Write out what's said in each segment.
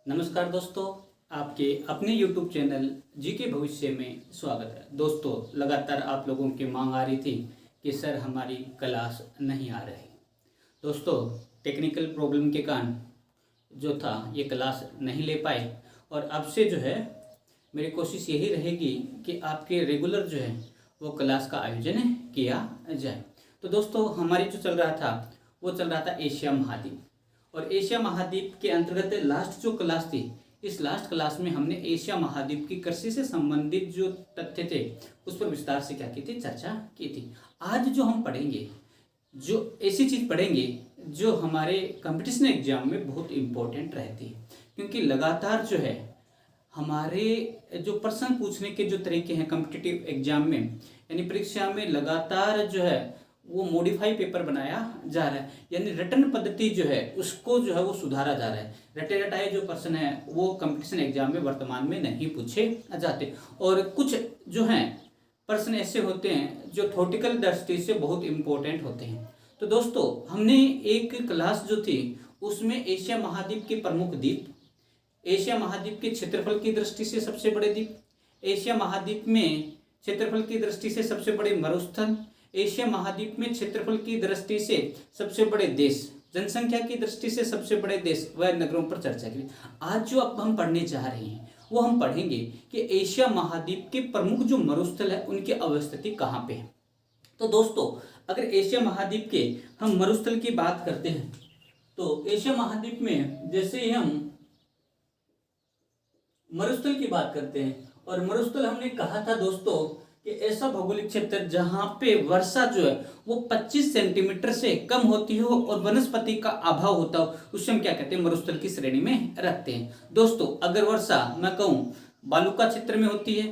नमस्कार दोस्तों, आपके अपने YouTube चैनल जी के भविष्य में स्वागत है। दोस्तों, लगातार आप लोगों की मांग आ रही थी कि सर हमारी क्लास नहीं आ रही। दोस्तों, टेक्निकल प्रॉब्लम के कारण जो था ये क्लास नहीं ले पाए और अब से जो है मेरी कोशिश यही रहेगी कि आपके रेगुलर जो है वो क्लास का आयोजन किया जाए। तो दोस्तों, हमारी जो चल रहा था वो चल रहा था एशिया महाद्वीप, और एशिया महाद्वीप के अंतर्गत लास्ट जो क्लास थी, इस लास्ट क्लास में हमने एशिया महाद्वीप की कृषि से संबंधित जो तथ्य थे उस पर विस्तार से क्या की थी, चर्चा की थी। आज जो हम पढ़ेंगे, जो ऐसी चीज़ पढ़ेंगे जो हमारे कंपटीशन एग्जाम में बहुत इम्पोर्टेंट रहती है, क्योंकि लगातार जो है हमारे जो प्रश्न पूछने के जो तरीके हैं कॉम्पिटिटिव एग्जाम में, यानी परीक्षा में लगातार जो है वो मॉडिफाई पेपर बनाया जा रहा है, यानी रटन पद्धति जो है उसको जो है वो सुधारा जा रहा है। रटे रटाए जो प्रश्न है वो कंपटीशन एग्जाम में वर्तमान में नहीं पूछे जाते, और कुछ जो हैं प्रश्न ऐसे होते हैं जो थ्योरेटिकल दृष्टि से बहुत इम्पोर्टेंट होते हैं। तो दोस्तों, हमने एक क्लास जो थी उसमें एशिया महाद्वीप के प्रमुख द्वीप, एशिया महाद्वीप के क्षेत्रफल की दृष्टि से सबसे बड़े द्वीप, एशिया महाद्वीप में क्षेत्रफल की दृष्टि से सबसे बड़े मरुस्थल, एशिया महाद्वीप में क्षेत्रफल की दृष्टि से सबसे बड़े देश, जनसंख्या की दृष्टि से सबसे बड़े देश व नगरों पर चर्चा की। आज जो अब हम पढ़ने जा रहे हैं वो हम पढ़ेंगे कि एशिया महाद्वीप के प्रमुख जो मरुस्थल है उनकी अवस्थिति कहाँ पे है। तो दोस्तों, अगर एशिया महाद्वीप के हम मरुस्थल की बात करते हैं तो एशिया महाद्वीप में जैसे ही हम मरुस्थल की बात करते हैं, और मरुस्थल हमने कहा था दोस्तों कि ऐसा भौगोलिक क्षेत्र जहां पे वर्षा जो है वो 25 सेंटीमीटर से कम होती हो और वनस्पति का अभाव होता हो, उससे हम क्या कहते हैं, मरुस्थल की श्रेणी में रखते हैं। दोस्तों, अगर वर्षा मैं कहूँ बालुका क्षेत्र में होती है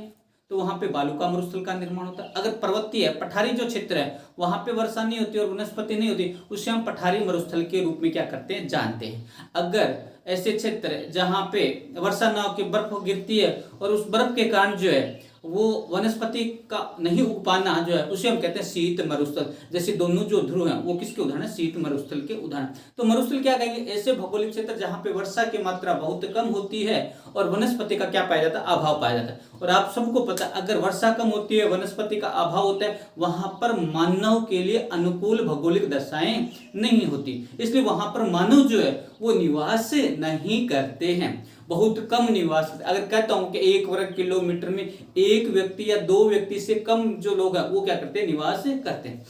तो वहां पे बालुका मरुस्थल का निर्माण होता है। अगर पर्वतीय पठारी जो क्षेत्र है वहां पे वर्षा नहीं होती और वनस्पति नहीं होती, उससे हम पठारी मरुस्थल के रूप में क्या करते हैं, जानते हैं। अगर ऐसे क्षेत्र जहां पे वर्षा ना होकर बर्फ गिरती है और उस बर्फ के कारण जो है वो वनस्पति का नहीं उग पाना जो है उसे हम कहते हैं शीत मरुस्थल। जैसे दोनों जो ध्रुव हैं वो किसके उदाहरण है, शीत मरुस्थल के उदाहरण। तो मरुस्थल क्या कहेंगे, ऐसे भौगोलिक क्षेत्र जहां पे वर्षा की मात्रा बहुत कम होती है और वनस्पति का क्या पाया जाता है, अभाव पाया जाता है। और आप सबको पता है अगर वर्षा कम होती है, वनस्पति का अभाव होता है, वहां पर मानव के लिए अनुकूल भौगोलिक दशाएं नहीं होती, इसलिए वहां पर मानव जो है वो निवास नहीं करते हैं, बहुत कम निवास। अगर कहता हूं कि 1 वर्ग किलोमीटर में एक व्यक्ति या 2 व्यक्ति से कम जो लोग हैं वो क्या करते हैं, निवास करते हैं।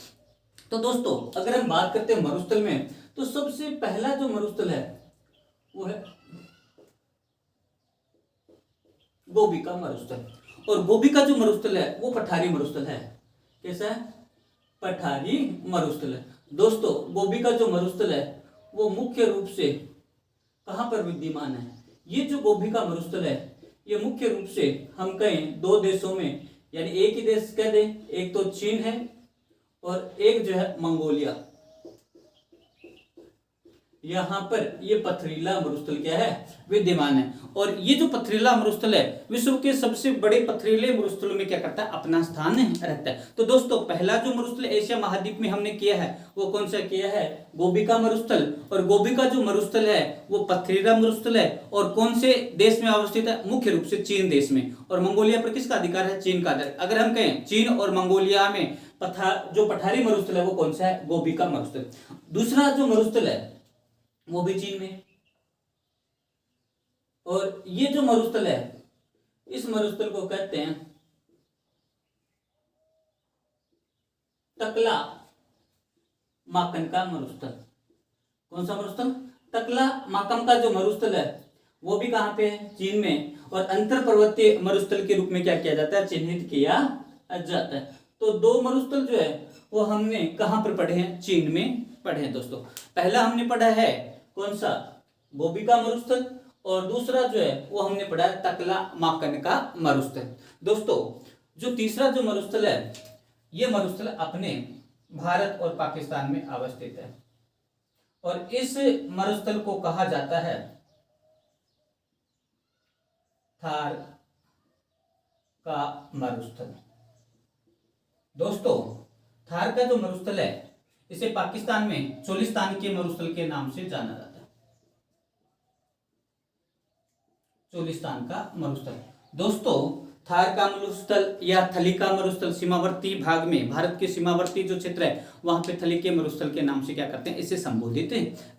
तो दोस्तों, अगर हम बात करते हैं मरुस्थल में, तो सबसे पहला जो मरुस्थल है वो है गोबी का मरुस्थल, और गोबी का जो मरुस्थल है वो पठारी मरुस्थल है। कैसा है, पठारी मरुस्थल है। दोस्तों, गोबी का जो मरुस्थल है वो मुख्य रूप से कहां पर विद्यमान है, ये जो गोबी का मरुस्थल है ये मुख्य रूप से हम कहें 2 देशों में, यानी एक ही देश कह दें, एक तो चीन है और एक जो है मंगोलिया, यहां पर ये पथरीला मरुस्थल क्या है, विद्यमान है। और ये जो पथरीला मरुस्थल है विश्व के सबसे बड़े पथरीले मरुस्थलों में क्या करता है, अपना स्थान रहता है। तो दोस्तों, पहला जो मरुस्थल एशिया महाद्वीप में हमने किया है वो कौन सा किया है, गोबी का मरुस्थल। और गोबी का जो मरुस्थल है वो पथरीला मरुस्थल है, और कौन से देश में अवस्थित है, मुख्य रूप से चीन देश में। और मंगोलिया पर किसका अधिकार है, चीन का अधिकार। अगर हम कहें चीन और मंगोलिया में जो पठारी मरुस्थल है वो कौन सा है, गोबी का मरुस्थल। दूसरा जो मरुस्थल है वो भी चीन में, और ये जो मरुस्थल है इस मरुस्थल को कहते हैं तकला माकन का मरुस्थल। कौन सा मरुस्थल, तकला माकन का जो मरुस्थल है वो भी कहां पे है, चीन में। और अंतर पर्वतीय मरुस्थल के रूप में क्या किया जाता है, चिन्हित किया जाता है। तो 2 मरुस्थल जो है वो हमने कहां पर पढ़े हैं, चीन में पढ़े हैं। दोस्तों, पहला हमने पढ़ा है कौन सा, गोबी का मरुस्थल, और दूसरा जो है वो हमने पढ़ा है तकला माकन का मरुस्थल। दोस्तों, जो तीसरा जो मरुस्थल है ये मरुस्थल अपने भारत और पाकिस्तान में अवस्थित है, और इस मरुस्थल को कहा जाता है थार का मरुस्थल। दोस्तों, थार का जो मरुस्थल है इसे पाकिस्तान में चोलिस्तान के मरुस्थल के नाम से जाना जाता है। चोलिस्तान का मरुस्थल। दोस्तों थार का मरुस्थल या थली का मरुस्थल सीमावर्ती भाग में, भारत के सीमावर्ती जो क्षेत्र है वहां पे थली के मरुस्थल के नाम से क्या करते हैं, इसे संबोधित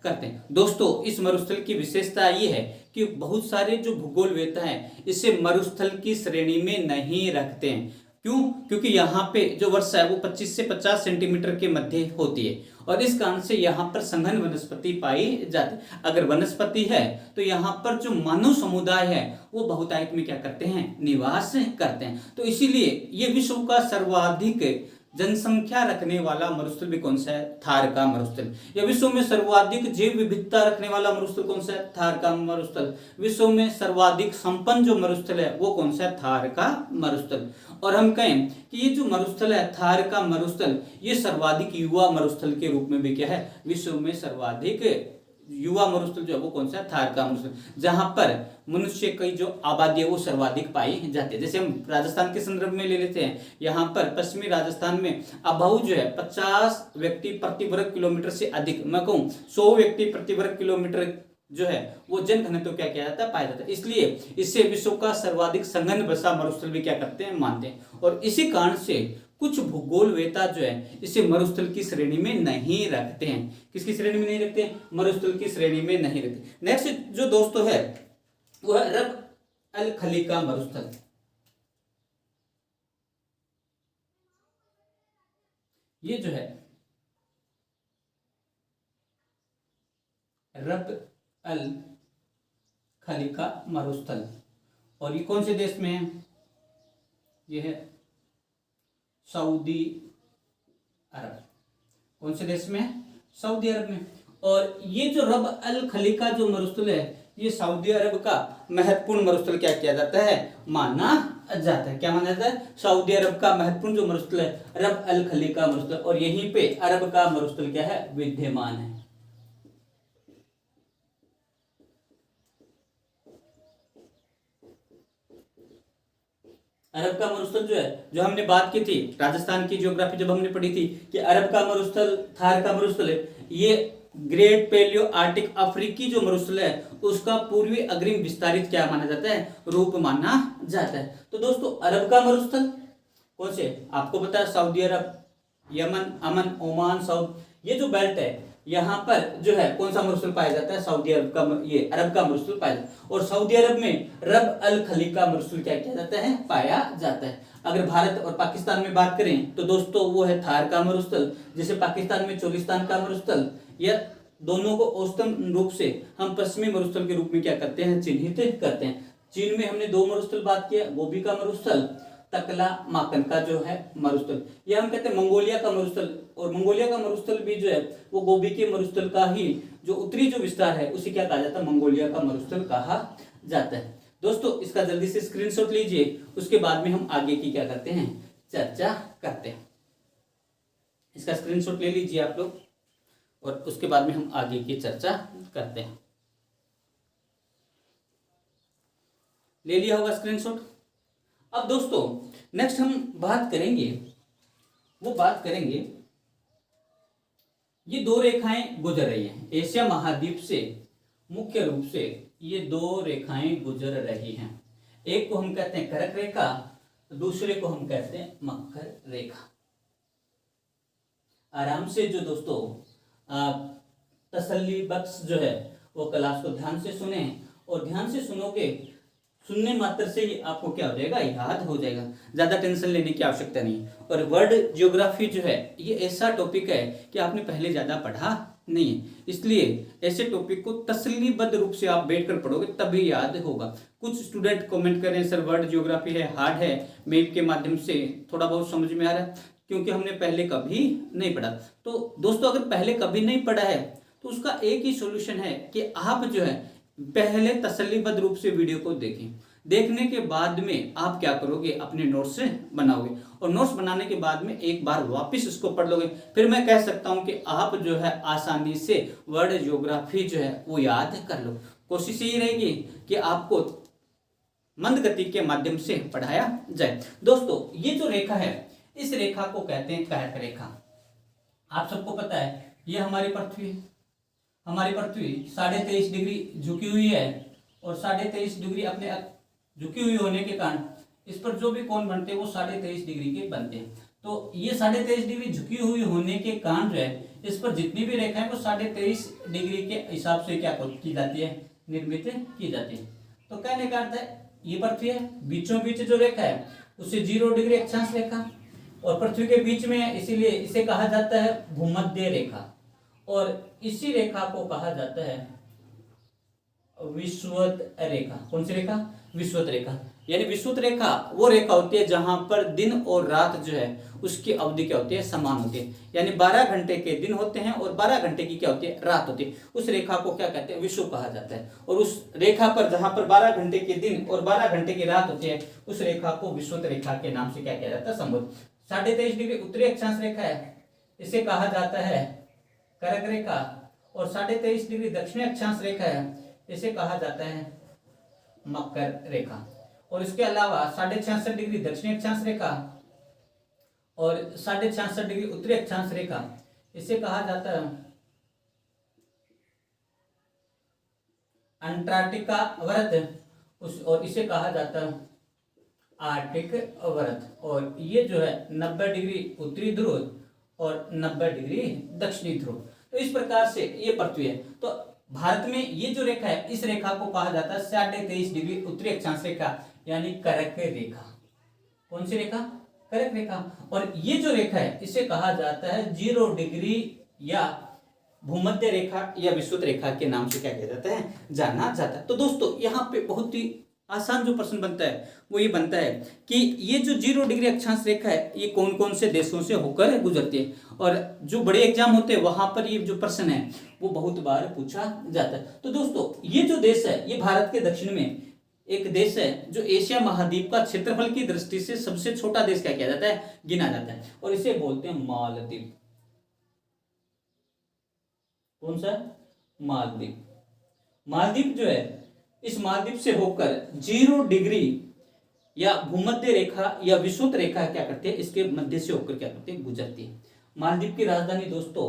करते हैं। दोस्तों इस मरुस्थल की विशेषता ये है कि बहुत सारे जो भूगोलवेत्ता हैं इसे मरुस्थल की श्रेणी में नहीं रखते हैं। क्यों? क्योंकि यहाँ पे जो वर्षा है वो 25 से 50 सेंटीमीटर के मध्य होती है और इस कारण से यहाँ पर सघन वनस्पति पाई जाती है। अगर वनस्पति है तो यहाँ पर जो मानव समुदाय है वो बहुतायत में क्या करते हैं, निवास करते हैं। तो इसीलिए ये विश्व का सर्वाधिक जनसंख्या रखने वाला मरुस्थल भी कौन सा है, थार का मरुस्थल। या विश्व में सर्वाधिक जैव विविधता रखने वाला मरुस्थल कौन सा है, थार का मरुस्थल। विश्व में सर्वाधिक संपन्न जो मरुस्थल है वो कौन सा है, थार का मरुस्थल। और हम कहें कि ये जो मरुस्थल है थार का मरुस्थल, ये सर्वाधिक युवा मरुस्थल के रूप में भी क्या है, विश्व में सर्वाधिक युवा मरुस्थल जो है वो कौन सा है, थार का मरुस्थल, जहां पर मनुष्य की जो आबादी है वो सर्वाधिक पाई जाती है। जैसे हम राजस्थान के संदर्भ में ले लेते हैं, यहाँ पर पश्चिमी राजस्थान में अभाव जो है 50 व्यक्ति प्रति वर्ग किलोमीटर से अधिक, मैं कहूँ 100 व्यक्ति प्रति वर्ग किलोमीटर जो है वो जनघनत्व क्या किया जाता है, पाया जाता है। इसलिए इससे विश्व का सर्वाधिक सघन बसा मरुस्थल भी क्या करते हैं, मानते हैं। और इसी कारण से कुछ भूगोलवेत्ता जो है इसे मरुस्थल की श्रेणी में नहीं रखते हैं। किसकी श्रेणी में नहीं रखते हैं, मरुस्थल की श्रेणी में नहीं रखते। नेक्स्ट जो दोस्तों है वो है रब अल खली का मरुस्थल। ये जो है रब अल खली का मरुस्थल, और ये कौन से देश में है, ये है सऊदी अरब। कौन से देश में है, सऊदी अरब में। और ये जो रब अल खली का जो मरुस्थल है ये सऊदी अरब का महत्वपूर्ण मरुस्थल क्या किया जाता है, माना जाता है। क्या माना जाता है, सऊदी अरब का महत्वपूर्ण जो मरुस्थल है रब अल खली का मरुस्थल, और यहीं पे अरब का मरुस्थल क्या है, विद्यमान है। अरब का मरुस्थल जो है, जो हमने बात की थी राजस्थान की ज्योग्राफी जब हमने पढ़ी थी कि अरब का मरुस्थल थार का मरुस्थल है, ये ग्रेट पैलियो आर्टिक अफ्रीकी जो मरुस्थल है उसका पूर्वी अग्रिम विस्तारित क्या माना जाता है, रूप माना जाता है। तो दोस्तों अरब का मरुस्थल कौन से, आपको पता है सऊदी अरब, यमन, अमन, ओमान, साउथ, ये जो बेल्ट है यहाँ पर जो है कौन सा मरुस्थल पाया जाता है, सऊदी अरब का, ये अरब का मरुस्थल पाया जाता है। और सऊदी अरब में रब अल खली का मरुस्थल क्या किया जाता है, पाया जाता है। अगर भारत और पाकिस्तान में बात करें तो दोस्तों वो है थार का मरुस्थल, जैसे पाकिस्तान में चोलिस्तान का मरुस्थल, या दोनों को औसतन रूप से हम पश्चिमी मरुस्थल के रूप में क्या करते हैं, चिन्हित करते हैं। चीन में हमने दो मरुस्थल बात किया, गोबी का मरुस्थल, तकला माकन का जो है मरुस्थल, यह हम कहते हैं मंगोलिया का मरुस्थल। और मंगोलिया का मरुस्थल भी जो है वो गोबी के मरुस्थल का ही जो उत्तरी जो विस्तार है उसे क्या कहा जाता है, मंगोलिया का मरुस्थल कहा जाता है। दोस्तों इसका जल्दी से स्क्रीनशॉट लीजिए, उसके बाद में हम आगे की क्या करते हैं, चर्चा करते हैं। इसका स्क्रीनशॉट ले लीजिए आप लोग और उसके बाद में हम आगे की चर्चा करते हैं। ले लिया होगा स्क्रीनशॉट। अब दोस्तों नेक्स्ट हम बात करेंगे, वो बात करेंगे, ये दो रेखाएं गुजर रही हैं एशिया महाद्वीप से, मुख्य रूप से ये दो रेखाएं गुजर रही हैं। एक को हम कहते हैं कर्क रेखा, दूसरे को हम कहते हैं मकर रेखा। आराम से जो दोस्तों तसल्ली बख्श जो है वो क्लास को ध्यान से सुने, और ध्यान से सुनोगे, सुनने मात्र से ही आपको क्या हो जाएगा, याद हो जाएगा, ज्यादा टेंशन लेने की आवश्यकता नहीं। और वर्ल्ड ज्योग्राफी जो है ये ऐसा टॉपिक है कि आपने पहले ज्यादा पढ़ा नहीं है, इसलिए ऐसे टॉपिक को तसल्लीबद्ध रूप से आप बैठकर पढ़ोगे तभी याद होगा। कुछ स्टूडेंट कमेंट करें सर वर्ल्ड ज्योग्राफी है हार्ड है, मैप के माध्यम से थोड़ा बहुत समझ में आ रहा है क्योंकि हमने पहले कभी नहीं पढ़ा। तो दोस्तों अगर पहले कभी नहीं पढ़ा है तो उसका एक ही सॉल्यूशन है कि आप जो है पहले तसल्लीबद्ध रूप से वीडियो को देखें, देखने के बाद में आप क्या करोगे, अपने नोट्स बनाओगे, और नोट्स बनाने के बाद में एक बार वापस इसको पढ़ लोगे, फिर मैं कह सकता हूं कि आप जो है आसानी से वर्ल्ड ज्योग्राफी जो है वो याद कर लो। कोशिश यही रहेगी कि आपको मंद गति के माध्यम से पढ़ाया जाए। दोस्तों ये जो रेखा है इस रेखा को कहते हैं कर्क रेखा। आप सबको पता है ये हमारी पृथ्वी 23.5 डिग्री झुकी हुई है और 23.5 डिग्री अपने झुकी हुई होने के कारण इस पर जो भी कोण बनते हैं वो 23.5 डिग्री के बनते हैं। तो ये 23.5 डिग्री झुकी हुई होने के कारण जो है इस पर जितनी भी रेखा है वो 23.5 डिग्री के हिसाब से क्या की जाती है, निर्मित की जाती है। तो कहने का अर्थ है ये पृथ्वी है, बीचों बीच जो रेखा है उसे 0 डिग्री अक्षांश रेखा और पृथ्वी के बीच में है, इसीलिए इसे कहा जाता है भूमध्य रेखा और इसी रेखा को कहा जाता है विषुवत रेखा। कौन सी रेखा? विषुवत रेखा। यानी विषुवत रेखा वो रेखा होती है जहां पर दिन और रात जो है उसकी अवधि क्या होती है, समान होती है। यानी 12 घंटे के दिन होते हैं और 12 घंटे की क्या होती है, रात होती है। उस रेखा को क्या कहते हैं, विषुव कहा जाता है। और उस रेखा पर जहां पर 12 घंटे के दिन और 12 घंटे की रात होती है उस रेखा को विषुवत रेखा के नाम से क्या किया जाता है, संबोधित। 23.5 डिग्री उत्तरी अक्षांश रेखा है, इसे कहा जाता है कर्क रेखा। और 23.5 डिग्री दक्षिणी अक्षांश रेखा है, इसे कहा जाता है मकर रेखा। और इसके अलावा 66.5 डिग्री दक्षिणी अक्षांश रेखा और 66.5 डिग्री उत्तरी अक्षांश रेखा, इसे कहा जाता है अंटार्कटिका वृत्त और इसे कहा जाता है आर्कटिक वृत्त। और ये जो है 90 डिग्री उत्तरी ध्रुव और 90 डिग्री दक्षिणी ध्रुव। तो इस प्रकार से ये पृथ्वी है। तो भारत में ये जो रेखा है इस रेखा को कहा जाता है 23.5 डिग्री उत्तरी अक्षांश रेखा यानी कर्क रेखा। कौन सी रेखा? कर्क रेखा। और ये जो रेखा है इसे कहा जाता है 0 डिग्री या भूमध्य रेखा या विषुवत रेखा के नाम से क्या किया जाता है, जाना जाता है। तो दोस्तों यहाँ पे बहुत ही आसान जो प्रश्न बनता है वो ये बनता है कि ये जो 0 डिग्री अक्षांश रेखा है ये कौन कौन से देशों से होकर गुजरती है। और जो बड़े एग्जाम होते हैं वहां पर ये जो प्रश्न है वो बहुत बार पूछा जाता है। तो दोस्तों ये जो देश है ये भारत के दक्षिण में एक देश है जो एशिया महाद्वीप का क्षेत्रफल की दृष्टि से सबसे छोटा देश क्या किया जाता है, गिना जाता है। और इसे बोलते हैं मालदीव। कौन सा? मालदीव। मालदीव जो है इस मालदीव से होकर 0 डिग्री या भूमध्य रेखा या विषुवत रेखा क्या करती है, इसके मध्य से होकर क्या करती है, गुजरती है। मालदीव की राजधानी दोस्तों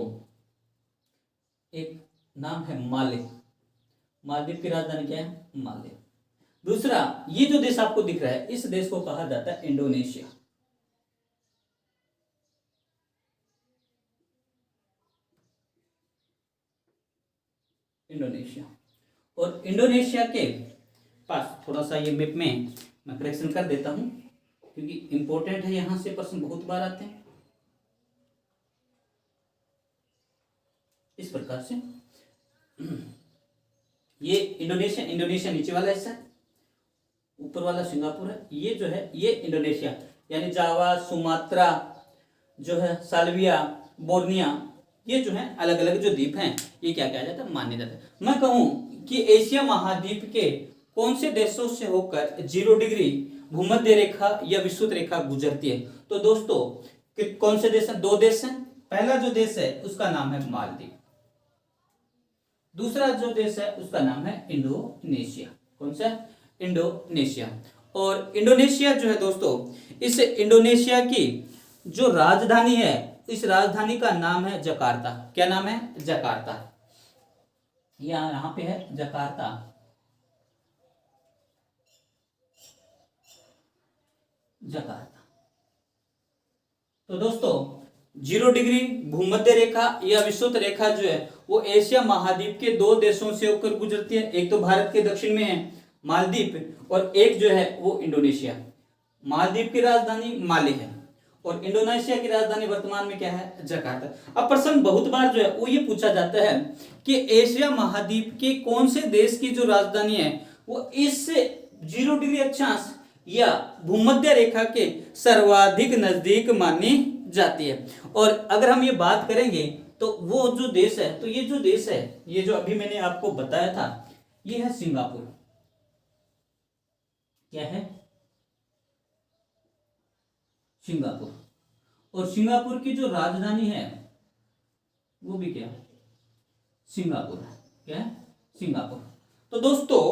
एक नाम है माले। मालदीव की राजधानी क्या है? माले। दूसरा ये जो देश आपको दिख रहा है इस देश को कहा जाता है इंडोनेशिया। इंडोनेशिया। और इंडोनेशिया के पास थोड़ा सा ये मैप में मैं करेक्शन कर देता हूं क्योंकि इंपॉर्टेंट है, यहां से प्रश्न बहुत बार आते हैं। इस प्रकार से ये इंडोनेशिया नीचे वाला हिस्सा है, ऊपर वाला सिंगापुर है। ये जो है ये इंडोनेशिया यानी जावा, सुमात्रा जो है, साल्विया, बोर्निया, ये जो है अलग अलग जो द्वीप हैं ये क्या कहा जाता है, माने जाता है। मैं कहूं कि एशिया महाद्वीप के कौन से देशों से होकर 0 डिग्री भूमध्य रेखा या विषुवत रेखा गुजरती है, तो दोस्तों कौन से देश हैं? 2 देश हैं। पहला जो देश है उसका नाम है मालदीव, दूसरा जो देश है उसका नाम है इंडोनेशिया। कौन सा? इंडोनेशिया। और इंडोनेशिया जो है दोस्तों, इस इंडोनेशिया की जो राजधानी है इस राजधानी का नाम है जकार्ता। क्या नाम है? जकार्ता। यहां पे है जकार्ता। जकार्ता। तो दोस्तों 0 डिग्री भूमध्य रेखा या विषुवत रेखा जो है वो एशिया महाद्वीप के 2 देशों से होकर गुजरती है। एक तो भारत के दक्षिण में है मालदीव और एक जो है वो इंडोनेशिया। मालदीव की राजधानी माले है और इंडोनेशिया की राजधानी वर्तमान में क्या है? जकार्ता। अब प्रश्न बहुत बार जो है वो ये पूछा जाता है कि एशिया महाद्वीप के कौन से देश की जो राजधानी है वो इस 0 डिग्री अक्षांश या भूमध्य रेखा के सर्वाधिक नजदीक मानी जाती है। और अगर हम ये बात करेंगे तो वो जो देश है, तो ये जो देश है ये जो अभी मैंने आपको बताया था ये है सिंगापुर। क्या है? सिंगापुर। और सिंगापुर की जो राजधानी है वो भी क्या? सिंगापुर है। क्या है? सिंगापुर। तो दोस्तों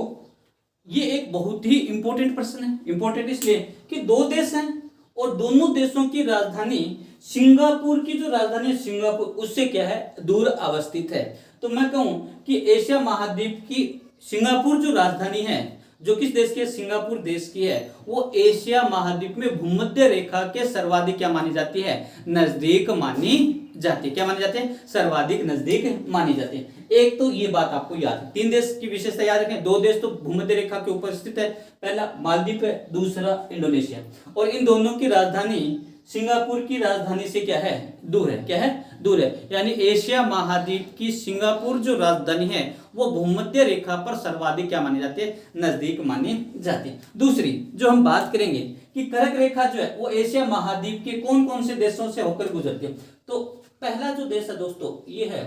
ये एक बहुत ही इंपॉर्टेंट प्रश्न है। इंपॉर्टेंट इसलिए कि 2 देश हैं और दोनों देशों की राजधानी सिंगापुर की जो राजधानी है सिंगापुर उससे क्या है? दूर अवस्थित है। तो मैं कहूं कि एशिया महाद्वीप की सिंगापुर जो राजधानी है, जो किस देश की है, सिंगापुर देश की है, वो एशिया महाद्वीप में भूमध्य रेखा के सर्वाधिक क्या मानी जाती है, नजदीक मानी जाती है। क्या मानी जाती है, सर्वाधिक नजदीक मानी जाती है। एक तो ये बात आपको याद है, 3 देश की विशेषता याद रखें, 2 देश तो भूमध्य रेखा के ऊपर स्थित है, पहला मालदीव है, दूसरा इंडोनेशिया, और इन दोनों की राजधानी सिंगापुर की राजधानी से क्या है, दूर है। क्या है, दूर है। यानी एशिया महाद्वीप की सिंगापुर जो राजधानी है वो भूमध्य रेखा पर सर्वाधिक क्या मानी जाती है, नजदीक मानी जाती है। दूसरी जो हम बात करेंगे कि कर्क रेखा जो है वो एशिया महाद्वीप के कौन कौन से देशों से होकर गुजरती है, तो पहला जो देश है दोस्तों ये है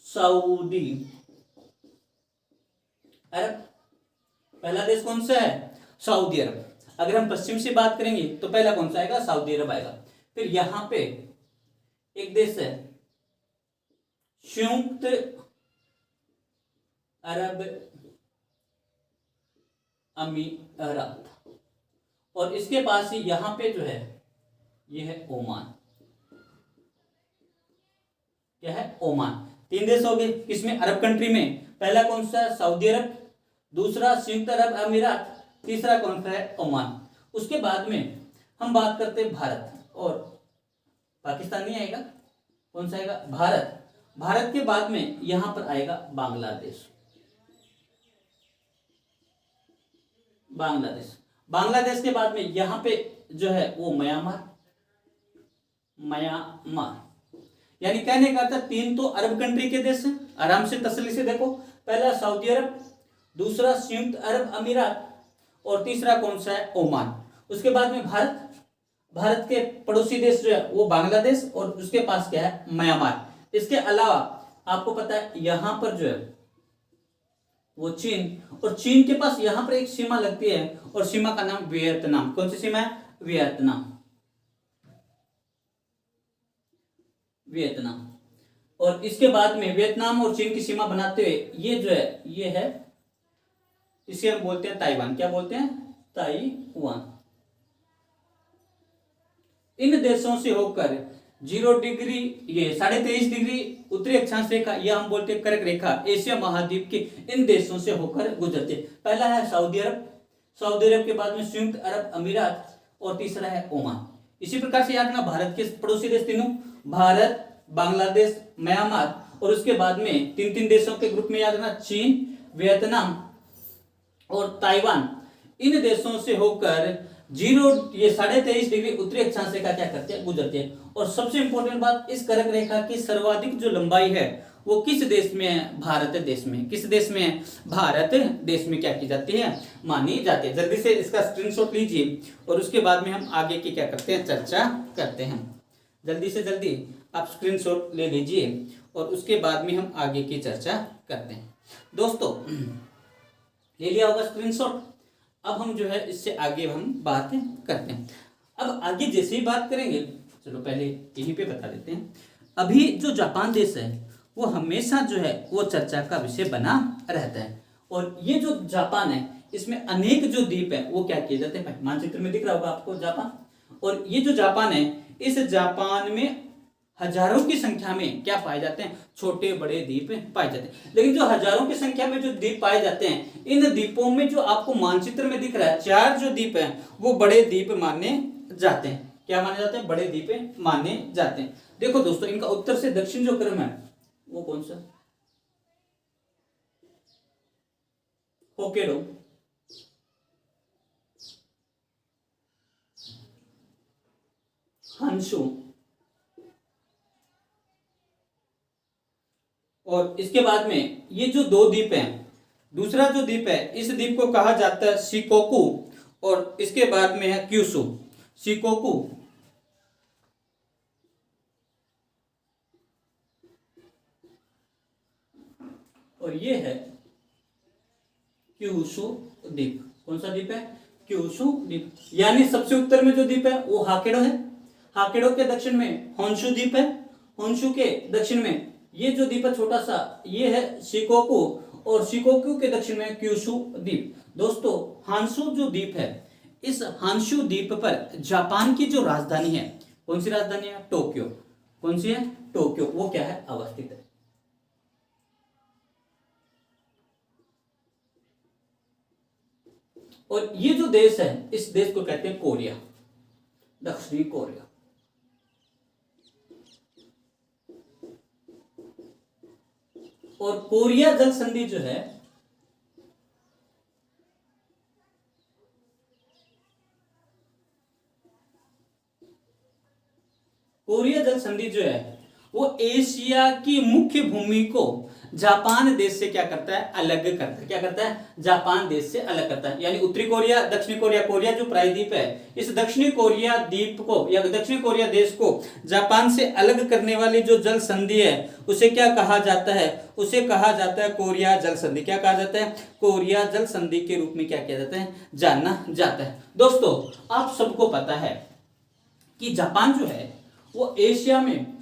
सऊदी अरब। पहला देश कौन सा है, सऊदी अरब। अगर हम पश्चिम से बात करेंगे तो पहला कौन सा आएगा, सऊदी अरब आएगा। फिर यहां पे एक देश है संयुक्त अरब अमीरात, और इसके पास ही यहां पे जो है ये है ओमान। क्या है, ओमान। 3 देश हो गए किसमें, अरब कंट्री में। पहला कौन सा है, सऊदी अरब, दूसरा संयुक्त अरब अमीरात, तीसरा कौन सा है, ओमान। उसके बाद में हम बात करते हैं भारत, और पाकिस्तान नहीं आएगा, कौन सा आएगा, भारत। भारत के बाद में यहां पर आएगा बांग्लादेश। बांग्लादेश, बांग्लादेश के बाद में यहां पे जो है वो म्यांमार। म्यांमार यानी कहने का अर्थ 3 तो अरब कंट्री के देश हैं, आराम से तसल्ली से देखो, पहला सऊदी अरब, दूसरा संयुक्त अरब अमीरात, और तीसरा कौन सा है, ओमान। उसके बाद में भारत, भारत के पड़ोसी देश जो है वो बांग्लादेश, और उसके पास क्या है, म्यांमार। इसके अलावा आपको पता है यहां पर जो है वो चीन, और चीन के पास यहां पर एक सीमा लगती है, और सीमा का नाम वियतनाम। कौन सी सीमा है, वियतनाम। वियतनाम, और इसके बाद में वियतनाम और चीन की सीमा बनाते हुए ये जो है ये है, इसे हम बोलते हैं ताइवान। क्या बोलते हैं, ताइवान। इन देशों से होकर 0 डिग्री, ये 23.5 डिग्री उत्तरी अक्षांश रेखा, यह हम बोलते हैं कर्क रेखा, एशिया महाद्वीप के इन देशों से होकर गुजरते। पहला है सऊदी अरब, सऊदी अरब के बाद में संयुक्त अरब अमीरात, और तीसरा है ओमान। इसी प्रकार से याद रखना भारत के पड़ोसी देश तीनों, भारत, बांग्लादेश, म्यांमार, और उसके बाद में 3 देशों के ग्रुप में याद रखना चीन, वियतनाम और ताइवान। इन देशों से होकर 23.5 डिग्री उत्तरी अक्षांश रेखा क्या करते हैं, गुजरते हैं। और सबसे इंपॉर्टेंट बात, इस कर्क रेखा की सर्वाधिक जो लंबाई है वो किस देश में है, भारत देश में। किस देश में है, भारत देश में क्या की जाती है, मानी जाती है। जल्दी से इसका स्क्रीनशॉट लीजिए, और उसके बाद में हम आगे की क्या करते हैं, चर्चा करते हैं। जल्दी से जल्दी आप स्क्रीनशॉट ले लीजिए, और उसके बाद में हम आगे की चर्चा करते हैं। दोस्तों ले लिया होगा स्क्रीनशॉट। अब हम जो है इससे आगे हम बात करते हैं। अब आगे जैसे ही बात करेंगे, चलो पहले यहीं पे बता देते हैं, अभी जो जापान देश है वो हमेशा जो है वो चर्चा का विषय बना रहता है। और ये जो जापान है इसमें अनेक जो द्वीप है वो क्या किए जाते हैं, मानचित्र में दिख रहा होगा आपको जापान। और ये जो जापान है, इस जापान में हजारों की संख्या में क्या पाए जाते हैं, छोटे बड़े द्वीप पाए जाते हैं। लेकिन जो हजारों की संख्या में जो द्वीप पाए जाते हैं, इन द्वीपों में जो आपको मानचित्र में दिख रहा है 4 जो द्वीप हैं वो बड़े द्वीप माने जाते हैं। क्या माने जाते हैं, बड़े द्वीप माने जाते हैं। देखो दोस्तों, इनका उत्तर से दक्षिण जो क्रम है वो कौन सा, होक्काइडो, हॉन्शू, और इसके बाद में ये जो 2 द्वीप हैं, दूसरा जो द्वीप है इस द्वीप को कहा जाता है शिकोकू, और इसके बाद में है क्यूशू। शिकोकू और ये है क्यूशू द्वीप। कौन सा द्वीप है, क्यूशू द्वीप। यानी सबसे उत्तर में जो द्वीप है वो होक्काइडो है, होक्काइडो के दक्षिण में होन्शु द्वीप है, होन्शु के दक्षिण में ये जो द्वीप है छोटा सा ये है शिकोकू, और शिकोकू के दक्षिण में क्यूशू द्वीप। दोस्तों हॉन्शु जो द्वीप है, इस हॉन्शु द्वीप पर जापान की जो राजधानी है, कौन सी राजधानी है, टोक्यो। कौन सी है, टोक्यो, वो क्या है, अवस्थित है। और ये जो देश है इस देश को कहते हैं कोरिया, दक्षिणी कोरिया। और कोरिया जल संधि जो है कोरिया जल संधि जो है वो एशिया की मुख्य भूमि को जापान देश से क्या करता है, अलग करता है। क्या करता है, जापान देश से अलग करता है। यानी उत्तरी कोरिया, दक्षिणी कोरिया, कोरिया जो प्रायद्वीप है, इस दक्षिणी कोरिया द्वीप को या दक्षिणी कोरिया देश को जापान से अलग करने वाली जो जल संधि है उसे क्या कहा जाता है, उसे कहा जाता है कोरिया जल संधि। क्या कहा जाता है, कोरिया जल संधि के रूप में क्या किया जाता है, जाना जाता है। दोस्तों आप सबको पता है कि जापान जो है वो एशिया में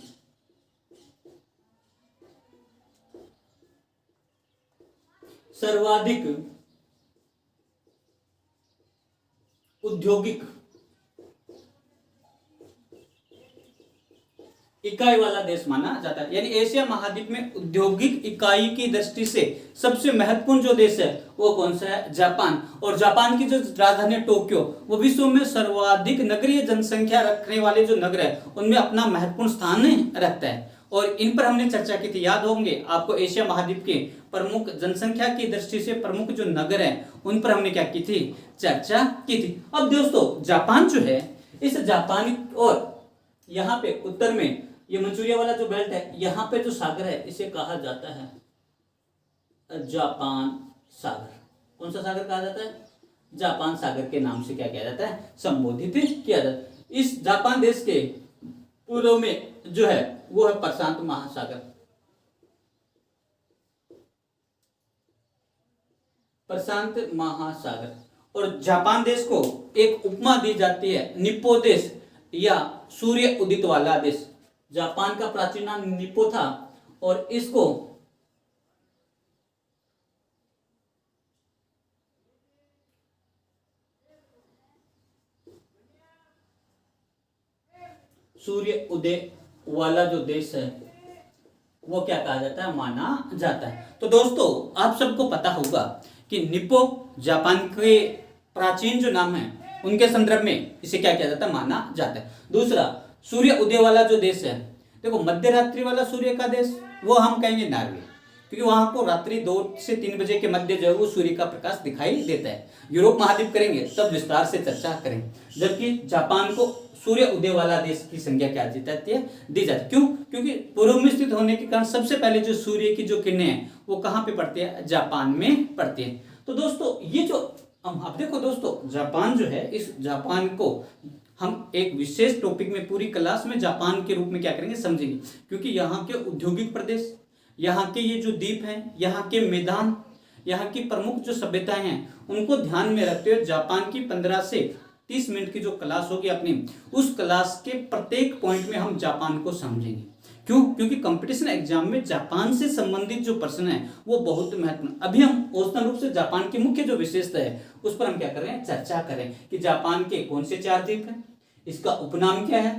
सर्वाधिक औद्योगिक इकाई वाला देश माना जाता है। यानी एशिया महाद्वीप में औद्योगिक इकाई की दृष्टि से सबसे महत्वपूर्ण जो देश है वो कौन सा है, जापान। और जापान की जो राजधानी टोक्यो वो विश्व में सर्वाधिक नगरीय जनसंख्या रखने वाले जो नगर है उनमें अपना महत्वपूर्ण स्थान रखता है। और इन पर हमने चर्चा की थी, याद होंगे आपको, एशिया महाद्वीप के प्रमुख जनसंख्या की दृष्टि से प्रमुख जो नगर हैं उन पर हमने क्या की थी, चर्चा की थी। अब दोस्तों जापान जो है, इस जापान और यहाँ पे उत्तर में ये मंचूरिया वाला जो बेल्ट है, यहाँ पे जो सागर है इसे कहा जाता है जापान सागर। कौन सा सागर कहा जाता है, जापान सागर के नाम से क्या किया जाता है, संबोधित किया जाता है। इस जापान देश के पूर्व में जो है वो है प्रशांत महासागर। प्रशांत महासागर। और जापान देश को एक उपमा दी जाती है निप्पो देश या सूर्य उदित वाला देश। जापान का प्राचीन नाम निप्पो था और इसको सूर्य उदय वाला जो देश है वो क्या कहा जाता है, माना जाता है। तो दोस्तों आप सबको पता होगा कि निप्पो जापान के प्राचीन जो नाम है उनके संदर्भ में इसे क्या किया जाता है, माना जाता है। दूसरा सूर्य उदय वाला जो देश है, देखो मध्य रात्रि वाला सूर्य का देश वो हम कहेंगे नॉर्वे, क्योंकि वहां को रात्रि 2 से 3 बजे के मध्य जो है वो सूर्य का प्रकाश दिखाई देता है। यूरोप महाद्वीप करेंगे तब विस्तार से चर्चा करेंगे। जबकि जापान को सूर्य उदय वाला देश की संज्ञा क्या दी जाती है, दी जाती है। क्यों, क्योंकि पूर्व में स्थित होने के कारण सबसे पहले जो सूर्य की जो किरणें हैं वो कहाँ पे पड़ती है, जापान में पड़ती है। तो दोस्तों ये जो अब देखो दोस्तों, जापान जो है, इस जापान को हम एक विशेष टॉपिक में पूरी क्लास में जापान के रूप में क्या करेंगे, समझेंगे। क्योंकि यहाँ के औद्योगिक प्रदेश, यहाँ के ये जो द्वीप हैं, यहाँ के मैदान, यहाँ की प्रमुख जो सभ्यताएं हैं उनको ध्यान में रखते हुए जापान की 15 से 30 मिनट की जो क्लास होगी अपनी, उस क्लास के प्रत्येक पॉइंट में हम जापान को समझेंगे। क्यों, क्योंकि कंपटीशन एग्जाम में जापान से संबंधित जो प्रश्न है वो बहुत महत्वपूर्ण। अभी हम औसतन रूप से जापान की मुख्य जो विशेषता है उस पर हम क्या कर रहे हैं, चर्चा करें कि जापान के कौन से 4 द्वीप हैं, इसका उपनाम क्या है,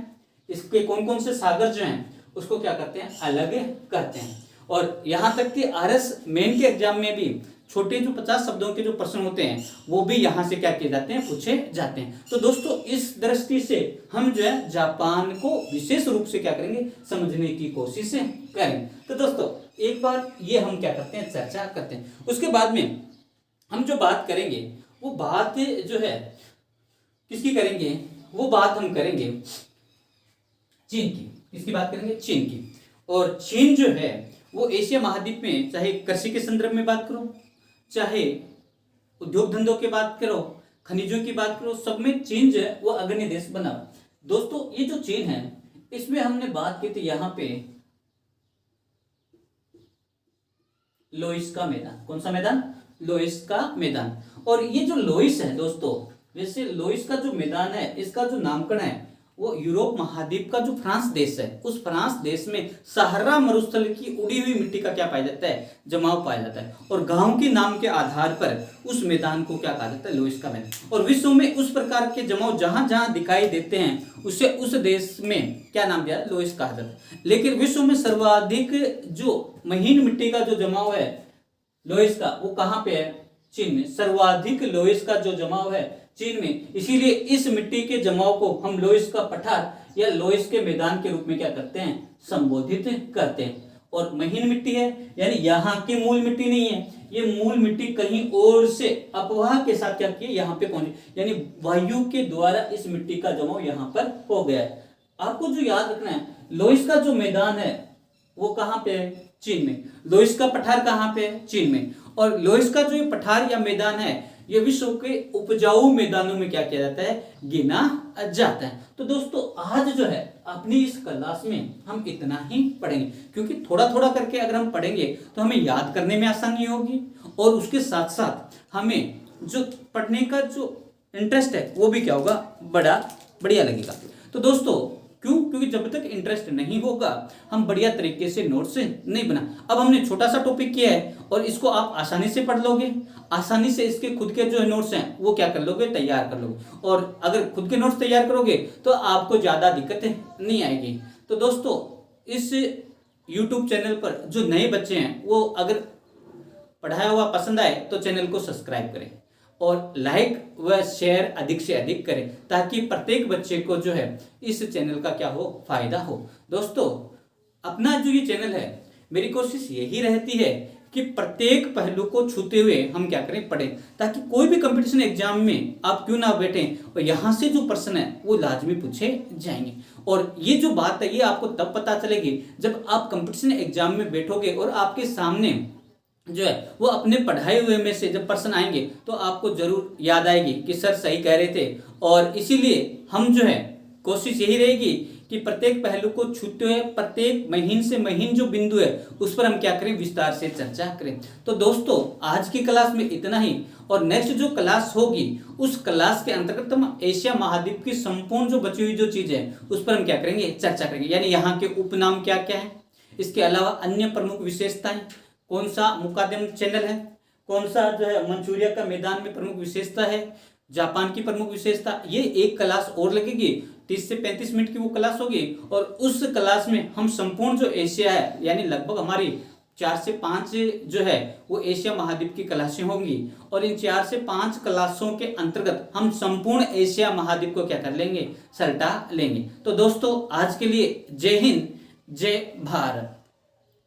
इसके कौन कौन से सागर जो हैं उसको क्या करते हैं, अलग करते हैं। और यहाँ तक कि आरएस मेन के एग्जाम में भी छोटे जो 50 शब्दों के जो प्रश्न होते हैं वो भी यहाँ से क्या किए जाते हैं, पूछे जाते हैं। तो दोस्तों इस दृष्टि से हम जो है जापान को विशेष रूप से क्या करेंगे, समझने की कोशिश करेंगे। तो दोस्तों एक बार ये हम क्या करते हैं, चर्चा करते हैं। उसके बाद में हम जो बात करेंगे वो बात जो है किसकी करेंगे, वो बात हम करेंगे चीन की। किसकी बात करेंगे, चीन की। और चीन जो है वो एशिया महाद्वीप में चाहे कृषि के संदर्भ में बात करो, चाहे उद्योग धंधों की बात करो, खनिजों की बात करो, सब में चीन जो है वो अग्रणी देश बना। दोस्तों ये जो चीन है इसमें हमने बात की थी यहाँ पे लोइस का मैदान। कौन सा मैदान, लोइस का मैदान। और ये जो लोइस है दोस्तों, वैसे लोइस का जो मैदान है इसका जो नामकरण है वो यूरोप महाद्वीप का जो फ्रांस देश है उस फ्रांस देश में सहारा मरुस्थल की उड़ी हुई मिट्टी का क्या पाया जाता है, जमाव पाया जाता है। और गांव के नाम के आधार पर उस मैदान को क्या कहा जाता है, लोइस का मैदान। और विश्व में उस प्रकार के जमाव जहां जहां दिखाई देते हैं उसे उस देश में क्या नाम दिया, लोइस कहा जाता है। लेकिन विश्व में सर्वाधिक जो महीन मिट्टी का जो जमाव है लोइस का वो कहाँ पे है, चीन में। सर्वाधिक लोइस का जो जमाव है चीन में, इसीलिए इस मिट्टी के जमाव को हम लोइस का पठार या लोइस के मैदान के रूप में क्या करते हैं, संबोधित करते हैं। और महीन मिट्टी है, यानी यहाँ की मूल मिट्टी नहीं है, ये मूल मिट्टी कहीं और से अपवाह के साथ क्या किए, यहाँ पे पहुंची, यानी वायु के द्वारा इस मिट्टी का जमाव यहाँ पर हो गया है। आपको जो याद रखना है, लोइस का जो मैदान है वो कहाँ पे है, चीन में। लोइस का पठार कहाँ पे है, चीन में। और लोइस का जो ये पठार या मैदान है, ये विश्व के उपजाऊ मैदानों में क्या किया जाता है, गिना जाता है। तो दोस्तों आज जो है अपनी इस क्लास में हम इतना ही पढ़ेंगे, क्योंकि थोड़ा थोड़ा करके अगर हम पढ़ेंगे तो हमें याद करने में आसानी होगी और उसके साथ साथ हमें जो पढ़ने का जो इंटरेस्ट है वो भी क्या होगा, बड़ा बढ़िया लगेगा। तो दोस्तों क्यों, क्योंकि जब तक इंटरेस्ट नहीं होगा हम बढ़िया तरीके से नोट्स नहीं बना। अब हमने छोटा सा टॉपिक किया है और इसको आप आसानी से पढ़ लोगे, आसानी से इसके खुद के जो नोट्स हैं वो क्या कर लोगे, तैयार कर लोगे। और अगर खुद के नोट्स तैयार करोगे तो आपको ज़्यादा दिक्कत नहीं आएगी। तो दोस्तों इस YouTube चैनल पर जो नए बच्चे हैं वो अगर पढ़ाया हुआ पसंद आए तो चैनल को सब्सक्राइब करें और लाइक व शेयर अधिक से अधिक करें, ताकि प्रत्येक बच्चे को जो है इस चैनल का क्या हो, फायदा हो। दोस्तों अपना जो ये चैनल है, मेरी कोशिश यही रहती है कि प्रत्येक पहलू को छूते हुए हम क्या करें, पढ़ें, ताकि कोई भी कंपटीशन एग्जाम में आप क्यों ना बैठें और यहाँ से जो प्रश्न है वो लाजमी पूछे जाएंगे। और ये जो बात है ये आपको तब पता चलेगी जब आप कंपटीशन एग्जाम में बैठोगे और आपके सामने जो है वो अपने पढ़ाए हुए में से जब प्रश्न आएंगे तो आपको जरूर याद आएगी कि सर सही कह रहे थे। और इसीलिए हम जो है कोशिश यही रहेगी कि प्रत्येक पहलू को छूते हुए प्रत्येक महीन से महीन जो बिंदु है उस पर हम क्या करें, विस्तार से चर्चा करें। तो दोस्तों आज की क्लास में इतना ही, और नेक्स्ट जो क्लास होगी उस क्लास के अंतर्गत हम एशिया महाद्वीप की संपूर्ण जो बची हुई जो चीजें हैं उस पर हम क्या करेंगे, चर्चा करेंगे। यानी यहाँ के उपनाम क्या क्या है, इसके अलावा अन्य प्रमुख विशेषताएं, कौन सा मुकादम चैनल है, कौन सा जो है मंचूरिया का मैदान में प्रमुख विशेषता है, जापान की प्रमुख विशेषता। ये एक क्लास और लगेगी, 30 से 35 मिनट की वो क्लास होगी। और उस क्लास में हम संपूर्ण जो एशिया है, यानी लगभग हमारी 4 से 5 जो है वो एशिया महाद्वीप की क्लासें होंगी। और इन 4 से 5 क्लासों के अंतर्गत हम संपूर्ण एशिया महाद्वीप को क्या कर लेंगे, सल्टा लेंगे। तो दोस्तों आज के लिए जय हिंद, जय भारत।